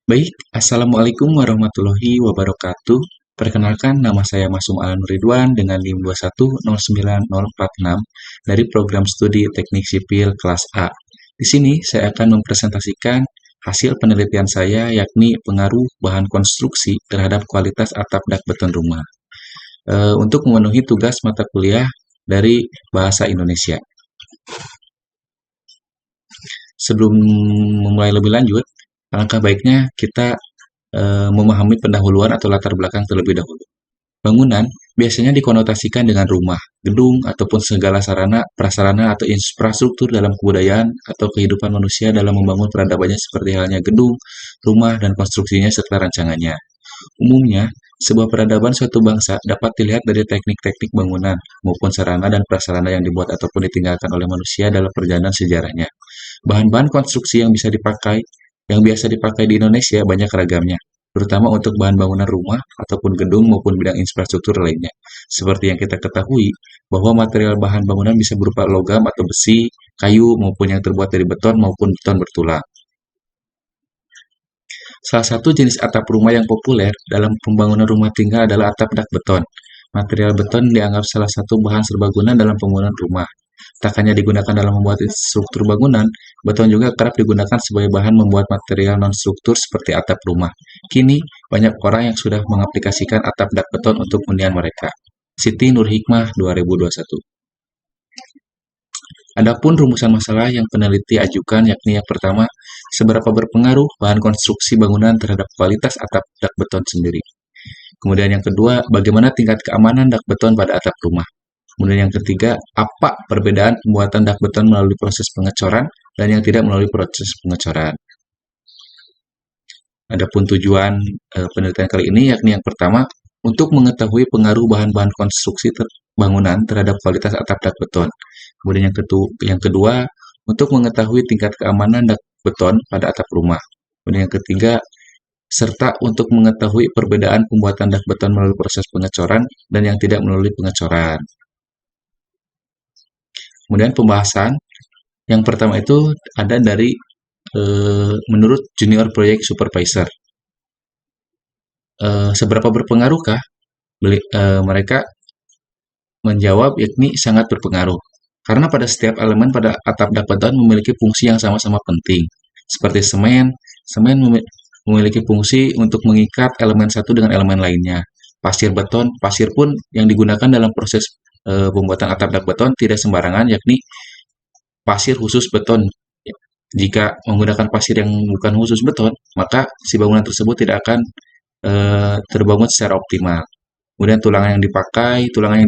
Baik, Assalamualaikum warahmatullahi wabarakatuh. Perkenalkan, nama saya Masum Alan Ridwan dengan NIM 2109046 dari program studi Teknik Sipil kelas A. Di sini saya akan mempresentasikan hasil penelitian saya, yakni pengaruh bahan konstruksi terhadap kualitas atap dak beton rumah, untuk memenuhi tugas mata kuliah dari Bahasa Indonesia. Sebelum memulai lebih lanjut, alangkah baiknya kita memahami pendahuluan atau latar belakang terlebih dahulu. Bangunan biasanya dikonotasikan dengan rumah, gedung, ataupun segala sarana, prasarana, atau infrastruktur dalam kebudayaan atau kehidupan manusia dalam membangun peradabannya seperti halnya gedung, rumah, dan konstruksinya serta rancangannya. Umumnya, sebuah peradaban suatu bangsa dapat dilihat dari teknik-teknik bangunan maupun sarana dan prasarana yang dibuat ataupun ditinggalkan oleh manusia dalam perjalanan sejarahnya. Bahan-bahan konstruksi yang biasa dipakai di Indonesia banyak ragamnya, terutama untuk bahan bangunan rumah ataupun gedung maupun bidang infrastruktur lainnya. Seperti yang kita ketahui, bahwa material bahan bangunan bisa berupa logam atau besi, kayu, maupun yang terbuat dari beton maupun beton bertulang. Salah satu jenis atap rumah yang populer dalam pembangunan rumah tinggal adalah atap dak beton. Material beton dianggap salah satu bahan serbaguna dalam pembangunan rumah. Tak hanya digunakan dalam membuat struktur bangunan, beton juga kerap digunakan sebagai bahan membuat material non-struktur seperti atap rumah. Kini, banyak orang yang sudah mengaplikasikan atap dak beton untuk hunian mereka. Siti Nur Hikmah 2021. Adapun rumusan masalah yang peneliti ajukan yakni yang pertama, seberapa berpengaruh bahan konstruksi bangunan terhadap kualitas atap dak beton sendiri. Kemudian yang kedua, bagaimana tingkat keamanan dak beton pada atap rumah. Kemudian yang ketiga, apa perbedaan pembuatan dak beton melalui proses pengecoran dan yang tidak melalui proses pengecoran. Adapun tujuan penelitian kali ini yakni yang pertama, untuk mengetahui pengaruh bahan-bahan konstruksi bangunan terhadap kualitas atap dak beton. Kemudian yang kedua, untuk mengetahui tingkat keamanan dak beton pada atap rumah. Kemudian yang ketiga, serta untuk mengetahui perbedaan pembuatan dak beton melalui proses pengecoran dan yang tidak melalui pengecoran. Kemudian pembahasan yang pertama itu ada dari menurut Junior Project Supervisor. Seberapa berpengaruhkah? Mereka menjawab yakni sangat berpengaruh. Karena pada setiap elemen pada atap dak beton memiliki fungsi yang sama-sama penting. Seperti semen memiliki fungsi untuk mengikat elemen satu dengan elemen lainnya. Pasir pun yang digunakan dalam proses pembuatan atap dak beton tidak sembarangan, yakni pasir khusus beton. Jika menggunakan pasir yang bukan khusus beton, maka si bangunan tersebut tidak akan terbangun secara optimal. Kemudian tulangan yang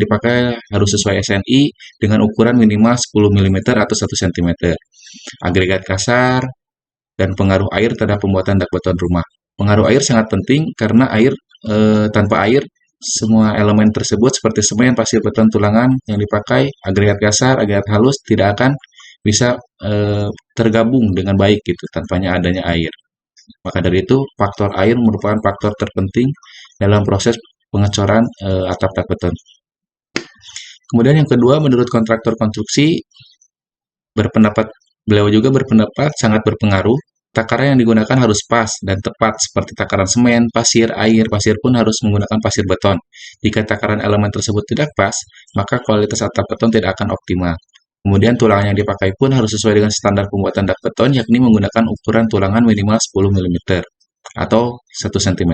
dipakai harus sesuai SNI dengan ukuran minimal 10 mm atau 1 cm. Agregat kasar dan pengaruh air terhadap pembuatan dak beton rumah. Pengaruh air sangat penting karena tanpa air semua elemen tersebut seperti semen, pasir, beton, tulangan yang dipakai, agregat kasar, agregat halus tidak akan bisa tergabung dengan baik gitu tanpanya adanya air. Maka dari itu faktor air merupakan faktor terpenting dalam proses pengecoran atap dak beton. Kemudian yang kedua, menurut kontraktor konstruksi beliau juga berpendapat sangat berpengaruh. Takaran yang digunakan harus pas dan tepat seperti takaran semen, pasir, air. Pasir pun harus menggunakan pasir beton. Jika takaran elemen tersebut tidak pas, maka kualitas atap beton tidak akan optimal. Kemudian tulangan yang dipakai pun harus sesuai dengan standar pembuatan dak beton, yakni menggunakan ukuran tulangan minimal 10 mm atau 1 cm.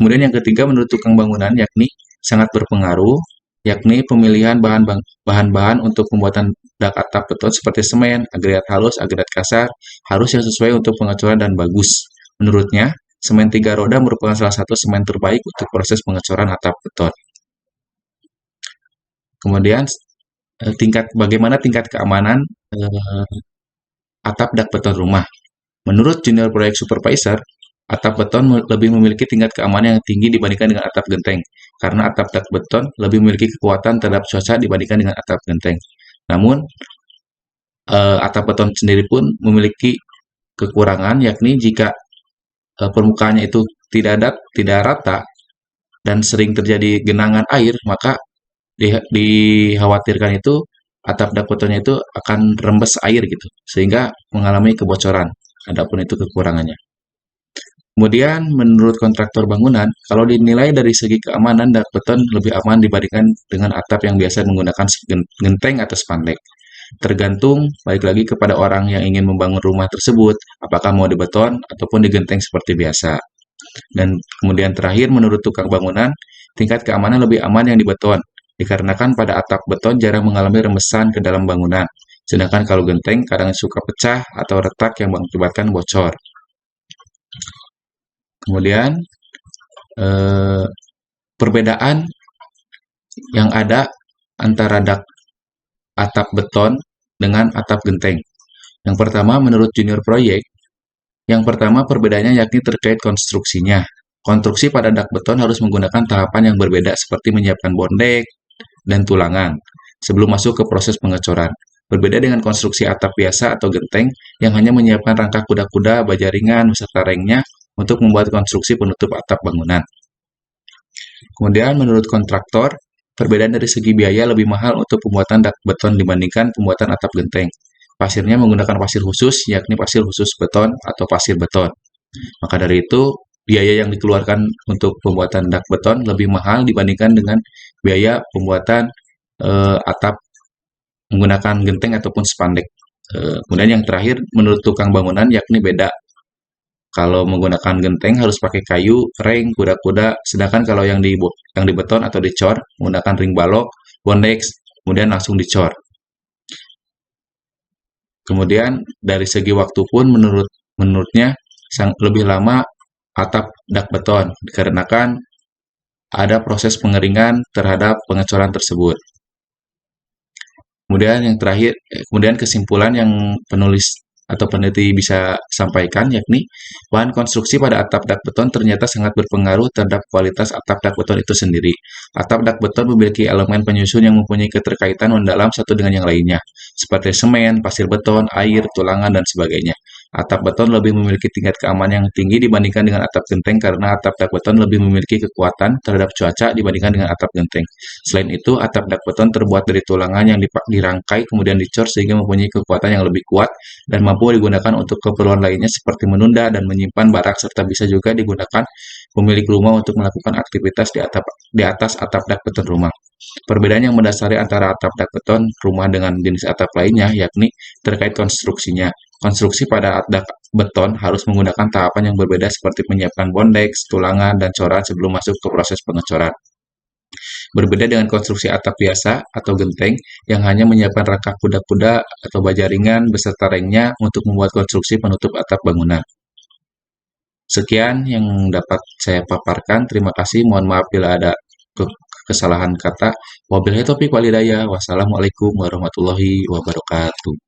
Kemudian yang ketiga, menurut tukang bangunan yakni sangat berpengaruh, yakni pemilihan bahan-bahan untuk pembuatan dak atap beton seperti semen, agregat halus, agregat kasar, harus yang sesuai untuk pengecoran dan bagus. Menurutnya, semen 3 roda merupakan salah satu semen terbaik untuk proses pengecoran atap beton. Kemudian, bagaimana tingkat keamanan atap dak beton rumah. Menurut Junior Project Supervisor, atap beton lebih memiliki tingkat keamanan yang tinggi dibandingkan dengan atap genteng, karena atap dak beton lebih memiliki kekuatan terhadap cuaca dibandingkan dengan atap genteng. Namun, atap beton sendiri pun memiliki kekurangan, yakni jika permukaannya itu tidak rata dan sering terjadi genangan air, maka dikhawatirkan itu atap dak betonnya itu akan rembes air gitu, sehingga mengalami kebocoran. adapun itu kekurangannya. Kemudian, menurut kontraktor bangunan, kalau dinilai dari segi keamanan, dak beton lebih aman dibandingkan dengan atap yang biasa menggunakan genteng atau spandek. Tergantung balik lagi kepada orang yang ingin membangun rumah tersebut, apakah mau di beton ataupun di genteng seperti biasa. Dan kemudian terakhir, menurut tukang bangunan, tingkat keamanan lebih aman yang di beton, dikarenakan pada atap beton jarang mengalami rembesan ke dalam bangunan. Sedangkan kalau genteng kadang suka pecah atau retak yang mengakibatkan bocor. Kemudian, eh, perbedaan yang ada antara atap beton dengan atap genteng. Yang pertama, menurut junior proyek, yang pertama perbedaannya yakni terkait konstruksinya. Konstruksi pada dak beton harus menggunakan tahapan yang berbeda seperti menyiapkan bondek dan tulangan sebelum masuk ke proses pengecoran. Berbeda dengan konstruksi atap biasa atau genteng yang hanya menyiapkan rangka kuda-kuda, baja ringan, beserta rengnya untuk membuat konstruksi penutup atap bangunan. Kemudian menurut kontraktor, perbedaan dari segi biaya lebih mahal untuk pembuatan dak beton dibandingkan pembuatan atap genteng. Pasirnya menggunakan pasir khusus, yakni pasir khusus beton atau pasir beton. Maka dari itu, biaya yang dikeluarkan untuk pembuatan dak beton lebih mahal dibandingkan dengan biaya pembuatan atap menggunakan genteng ataupun spandek. Kemudian yang terakhir, menurut tukang bangunan yakni beda. Kalau menggunakan genteng harus pakai kayu, reng, kuda-kuda, sedangkan kalau yang di beton atau dicor menggunakan ring balok, bondex, kemudian langsung dicor. Kemudian dari segi waktu pun menurutnya lebih lama atap dak beton dikarenakan ada proses pengeringan terhadap pengecoran tersebut. Kemudian yang terakhir, kemudian kesimpulan yang penulis atau peneliti bisa sampaikan yakni bahan konstruksi pada atap dak beton ternyata sangat berpengaruh terhadap kualitas atap dak beton itu sendiri. Atap dak beton memiliki elemen penyusun yang mempunyai keterkaitan mendalam satu dengan yang lainnya, seperti semen, pasir beton, air, tulangan, dan sebagainya. Atap beton lebih memiliki tingkat keamanan yang tinggi dibandingkan dengan atap genteng karena atap dak beton lebih memiliki kekuatan terhadap cuaca dibandingkan dengan atap genteng. Selain itu, atap dak beton terbuat dari tulangan yang dirangkai kemudian dicor sehingga mempunyai kekuatan yang lebih kuat dan mampu digunakan untuk keperluan lainnya seperti menunda dan menyimpan barang serta bisa juga digunakan pemilik rumah untuk melakukan aktivitas di atas atap dak beton rumah. Perbedaan yang mendasari antara atap dak beton rumah dengan jenis atap lainnya yakni terkait konstruksinya. Konstruksi pada atap beton harus menggunakan tahapan yang berbeda seperti menyiapkan bondeks, tulangan, dan coran sebelum masuk ke proses pengecoran. Berbeda dengan konstruksi atap biasa atau genteng yang hanya menyiapkan rangka kuda-kuda atau baja ringan beserta rengnya untuk membuat konstruksi penutup atap bangunan. Sekian yang dapat saya paparkan. Terima kasih. Mohon maaf bila ada kesalahan kata. Wabillahi taufiq wal hidayah. Wassalamualaikum warahmatullahi wabarakatuh.